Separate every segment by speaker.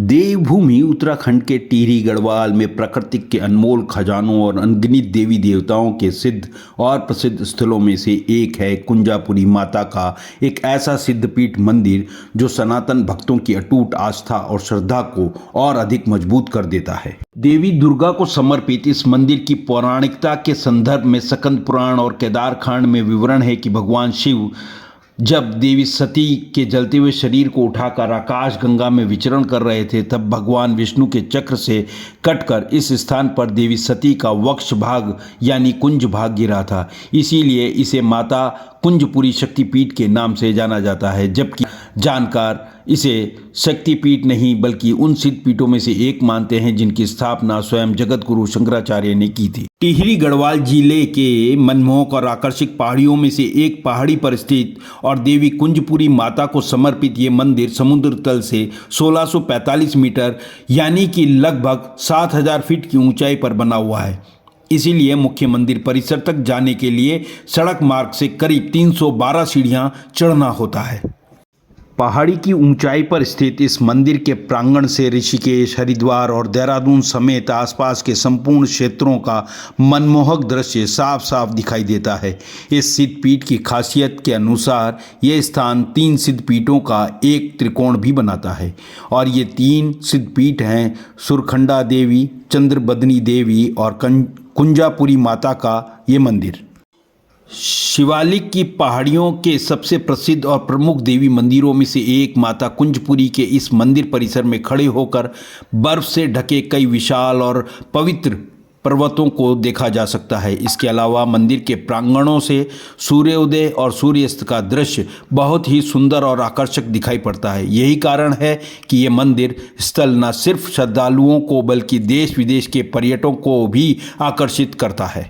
Speaker 1: देवभूमि उत्तराखंड के टिहरी गढ़वाल में प्रकृति के अनमोल खजानों और अनगिनत देवी देवताओं के सिद्ध और प्रसिद्ध स्थलों में से एक है कुंजापुरी माता का एक ऐसा सिद्धपीठ मंदिर जो सनातन भक्तों की अटूट आस्था और श्रद्धा को और अधिक मजबूत कर देता है। देवी दुर्गा को समर्पित इस मंदिर की पौराणिकता के संदर्भ में स्कंद पुराण और केदारखंड में विवरण है कि भगवान शिव जब देवी सती के जलते हुए शरीर को उठाकर आकाश गंगा में विचरण कर रहे थे, तब भगवान विष्णु के चक्र से कटकर इस स्थान पर देवी सती का वक्ष भाग यानी कुंज भाग गिरा था। इसीलिए इसे माता कुंजपुरी शक्तिपीठ के नाम से जाना जाता है, जबकि जानकार इसे शक्तिपीठ नहीं बल्कि उन सिद्धपीठों में से एक मानते हैं जिनकी स्थापना स्वयं जगत गुरु शंकराचार्य ने की थी। टिहरी गढ़वाल जिले के मनमोहक और आकर्षक पहाड़ियों में से एक पहाड़ी पर स्थित और देवी कुंजपुरी माता को समर्पित ये मंदिर समुद्र तल से 1645 मीटर यानी कि लगभग 7000 फीट की ऊंचाई पर बना हुआ है। इसीलिए मुख्य मंदिर परिसर तक जाने के लिए सड़क मार्ग से करीब 312 सीढ़ियां चढ़ना होता है। पहाड़ी की ऊंचाई पर स्थित इस मंदिर के प्रांगण से ऋषिकेश, हरिद्वार और देहरादून समेत आसपास के संपूर्ण क्षेत्रों का मनमोहक दृश्य साफ साफ दिखाई देता है। इस सिद्धपीठ की खासियत के अनुसार यह स्थान 3 सिद्धपीठों का एक त्रिकोण भी बनाता है और ये 3 सिद्धपीठ हैं सुरखंडा देवी, चंद्रबदनी देवी और कुंजापुरी माता का ये मंदिर। शिवालिक की पहाड़ियों के सबसे प्रसिद्ध और प्रमुख देवी मंदिरों में से एक माता कुंजपुरी के इस मंदिर परिसर में खड़े होकर बर्फ से ढके कई विशाल और पवित्र पर्वतों को देखा जा सकता है। इसके अलावा मंदिर के प्रांगणों से सूर्योदय और सूर्यास्त का दृश्य बहुत ही सुंदर और आकर्षक दिखाई पड़ता है। यही कारण है कि ये मंदिर स्थल न सिर्फ श्रद्धालुओं को बल्कि देश विदेश के पर्यटकों को भी आकर्षित करता है।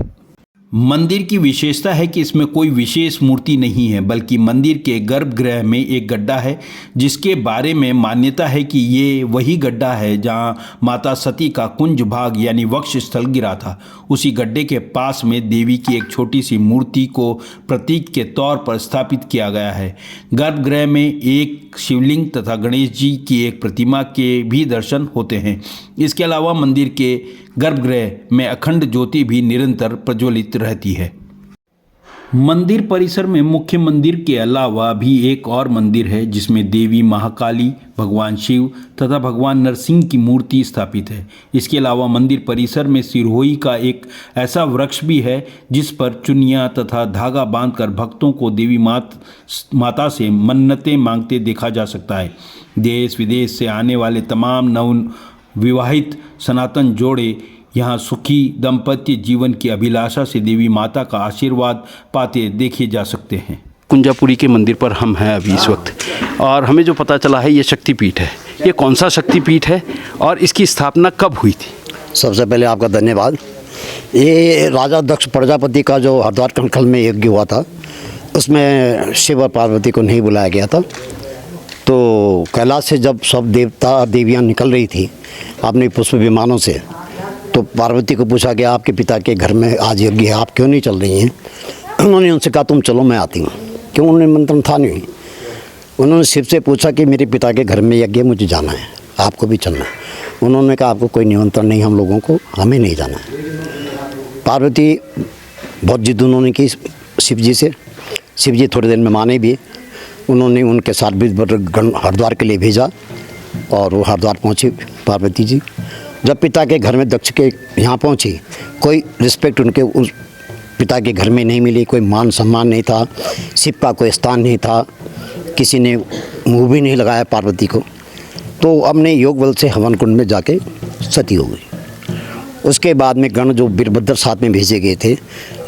Speaker 1: मंदिर की विशेषता है कि इसमें कोई विशेष मूर्ति नहीं है, बल्कि मंदिर के गर्भगृह में एक गड्ढा है जिसके बारे में मान्यता है कि ये वही गड्ढा है जहां माता सती का कुंज भाग यानी वक्ष स्थल गिरा था। उसी गड्ढे के पास में देवी की एक छोटी सी मूर्ति को प्रतीक के तौर पर स्थापित किया गया है। गर्भगृह में एक शिवलिंग तथा गणेश जी की एक प्रतिमा के भी दर्शन होते हैं। इसके अलावा मंदिर के गर्भगृह में अखंड ज्योति भी निरंतर प्रज्वलित रहती है। मंदिर परिसर में मुख्य मंदिर के अलावा भी एक और मंदिर है जिसमें देवी महाकाली, भगवान शिव तथा भगवान नरसिंह की मूर्ति स्थापित है। इसके अलावा मंदिर परिसर में सिरोही का एक ऐसा वृक्ष भी है जिस पर चुनिया तथा धागा बांधकर भक्तों को देवी माता से मन्नतें मांगते देखा जा सकता है। देश विदेश से आने वाले तमाम नव विवाहित सनातन जोड़े यहाँ सुखी दाम्पत्य जीवन की अभिलाषा से देवी माता का आशीर्वाद पाते देखे जा सकते हैं।
Speaker 2: कुंजापुरी के मंदिर पर हम हैं अभी इस वक्त और हमें जो पता चला है ये शक्तिपीठ है। ये कौन सा शक्तिपीठ है और इसकी स्थापना कब हुई थी?
Speaker 3: सबसे पहले आपका धन्यवाद। ये राजा दक्ष प्रजापति का जो हरिद्वार कंखल में यज्ञ हुआ था उसमें शिव और पार्वती को नहीं बुलाया गया था। तो कैलाश से जब सब देवता देवियाँ निकल रही थी अपने पुष्प विमानों से, तो पार्वती को पूछा कि आपके पिता के घर में आज यज्ञ है, आप क्यों नहीं चल रही हैं? उन्होंने उनसे कहा तुम चलो मैं आती हूँ। क्यों? उन्हें निमंत्रण था नहीं। उन्होंने शिव से पूछा कि मेरे पिता के घर में यज्ञ है, मुझे जाना है, आपको भी चलना है। उन्होंने कहा आपको कोई निमंत्रण नहीं, हम लोगों को, हमें नहीं जाना है। पार्वती बहुत जिद उन्होंने की शिव जी से। शिव जी थोड़ी देर में माने भी। उन्होंने उनके साथ भी हरिद्वार के लिए भेजा और वो हरिद्वार पहुँची पार्वती जी। जब पिता के घर में दक्ष के यहाँ पहुँची, कोई रिस्पेक्ट उनके उस पिता के घर में नहीं मिली, कोई मान सम्मान नहीं था, शिव का कोई स्थान नहीं था, किसी ने मुँह भी नहीं लगाया पार्वती को। तो अपने योग बल से हवन कुंड में जाके सती हो गई। उसके बाद में गण जो वीरभद्र साथ में भेजे गए थे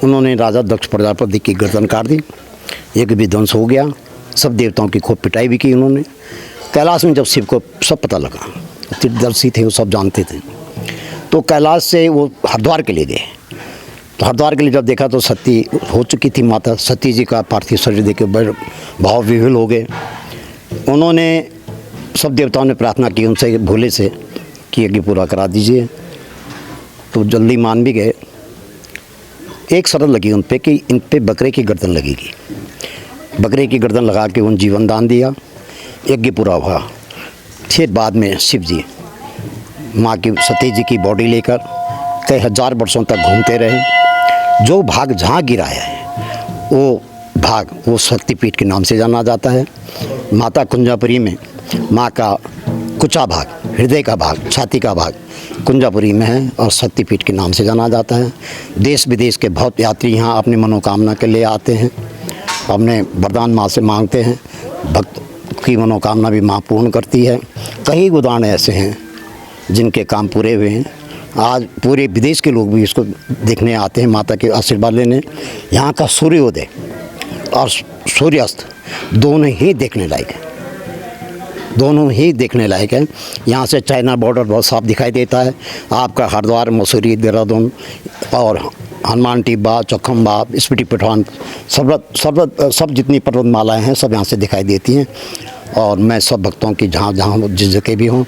Speaker 3: उन्होंने राजा दक्ष प्रजापति की गर्दन काट दी। यज्ञ विध्वंस हो गया। सब देवताओं की खूब पिटाई भी की उन्होंने। कैलाश में जब शिव को सब पता लगा, तीर्थदर्शी थे वो सब जानते थे, तो कैलाश से वो हरिद्वार के लिए गए। तो हरिद्वार के लिए जब देखा तो सती हो चुकी थी माता। सती जी का पार्थिव शरीर देख के बड़े भाव विह्वल हो गए। उन्होंने सब देवताओं ने प्रार्थना की उनसे भोले से कि यज्ञ पूरा करा दीजिए। तो जल्दी मान भी गए। एक शर्त लगी उन पर कि इन पर बकरे की गर्दन लगेगी। बकरे की गर्दन लगा के उन जीवन दान दिया। यज्ञ पूरा हुआ। फिर बाद में शिव जी माँ की सती जी की बॉडी लेकर कई हजार वर्षों तक घूमते रहे। जो भाग जहाँ गिराया है वो शक्तिपीठ के नाम से जाना जाता है। माता कुंजापुरी में माँ का कुचा भाग, हृदय का भाग, छाती का भाग कुंजापुरी में है और शक्तिपीठ के नाम से जाना जाता है। देश विदेश के बहुत यात्री यहाँ अपनी मनोकामना के लिए आते हैं, अपने वरदान माँ से मांगते हैं। भक्त की मनोकामना भी माँ पूर्ण करती है। कई उदाहरण ऐसे हैं जिनके काम पूरे हुए हैं। आज पूरे विदेश के लोग भी इसको देखने आते हैं, माता के आशीर्वाद लेने। यहाँ का सूर्योदय और सूर्यास्त दोनों ही देखने लायक है, दोनों ही देखने लायक है। यहाँ से चाइना बॉर्डर बहुत साफ दिखाई देता है। आपका हरिद्वार, मसूरी, देहरादून और हनुमान टिब्बा, चौखम्बा, स्पीति पठान सब जितनी पर्वतमालाएं हैं सब यहाँ से दिखाई देती हैं। और मैं सब भक्तों की जहाँ जिस जगह भी हूँ,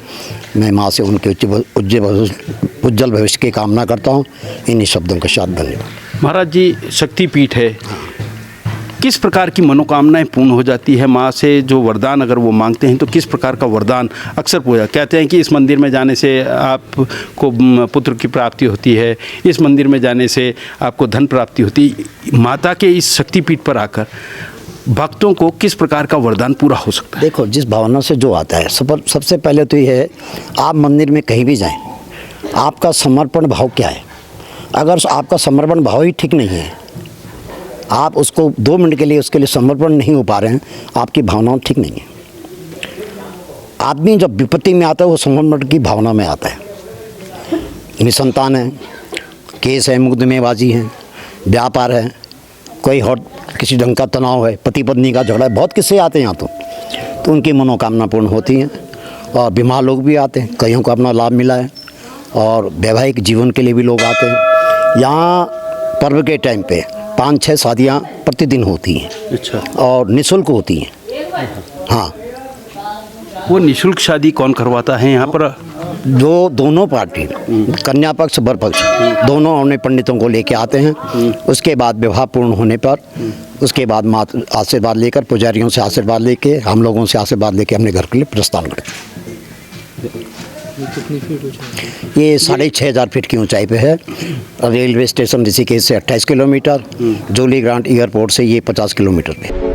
Speaker 3: मैं माँ से उनके उज्जवल भविष्य की कामना करता हूँ। इन्हीं शब्दों के साथ धन्यवाद।
Speaker 2: महाराज जी, शक्तिपीठ है, किस प्रकार की मनोकामनाएं पूर्ण हो जाती है माँ से? जो वरदान अगर वो मांगते हैं तो किस प्रकार का वरदान अक्सर पूरा? कहते हैं कि इस मंदिर में जाने से आपको पुत्र की प्राप्ति होती है, इस मंदिर में जाने से आपको धन प्राप्ति होती है। माता के इस शक्तिपीठ पर आकर भक्तों को किस प्रकार का वरदान पूरा हो सकता है?
Speaker 3: देखो, जिस भावना से जो आता है, सबसे पहले तो ये है, आप मंदिर में कहीं भी जाएं, आपका समर्पण भाव क्या है। अगर आपका समर्पण भाव ही ठीक नहीं है, आप उसको 2 मिनट के लिए उसके लिए समर्पण नहीं हो पा रहे हैं, आपकी भावनाएं ठीक नहीं है। आदमी जब विपत्ति में आता है वो समर्पण की भावना में आता है। निसंतान है, केस है, मुकदमेबाजी है, व्यापार है, कोई और किसी ढंग का तनाव है, पति पत्नी का झगड़ा है, बहुत किस्से आते हैं यहाँ तो उनकी मनोकामना पूर्ण होती हैं। और बीमार लोग भी आते हैं, कईयों को अपना लाभ मिला है। और वैवाहिक जीवन के लिए भी लोग आते हैं। यहाँ पर्व के टाइम पे 5-6 शादियाँ प्रतिदिन होती हैं।
Speaker 2: अच्छा।
Speaker 3: और निःशुल्क होती हैं। हाँ,
Speaker 2: वो निःशुल्क शादी कौन करवाता है यहाँ पर?
Speaker 3: जो दोनों पार्टी, कन्या पक्ष वर पक्ष, दोनों अपने पंडितों को लेके आते हैं। उसके बाद विवाह पूर्ण होने पर उसके बाद माँ आशीर्वाद लेकर, पुजारियों से आशीर्वाद लेके, हम लोगों से आशीर्वाद लेके अपने घर के लिए प्रस्थान करते हैं। ये 6500 फीट की ऊंचाई पे है। रेलवे स्टेशन ऋषिकेश से 28 किलोमीटर, जोली ग्रांट एयरपोर्ट से ये 50 किलोमीटर पे।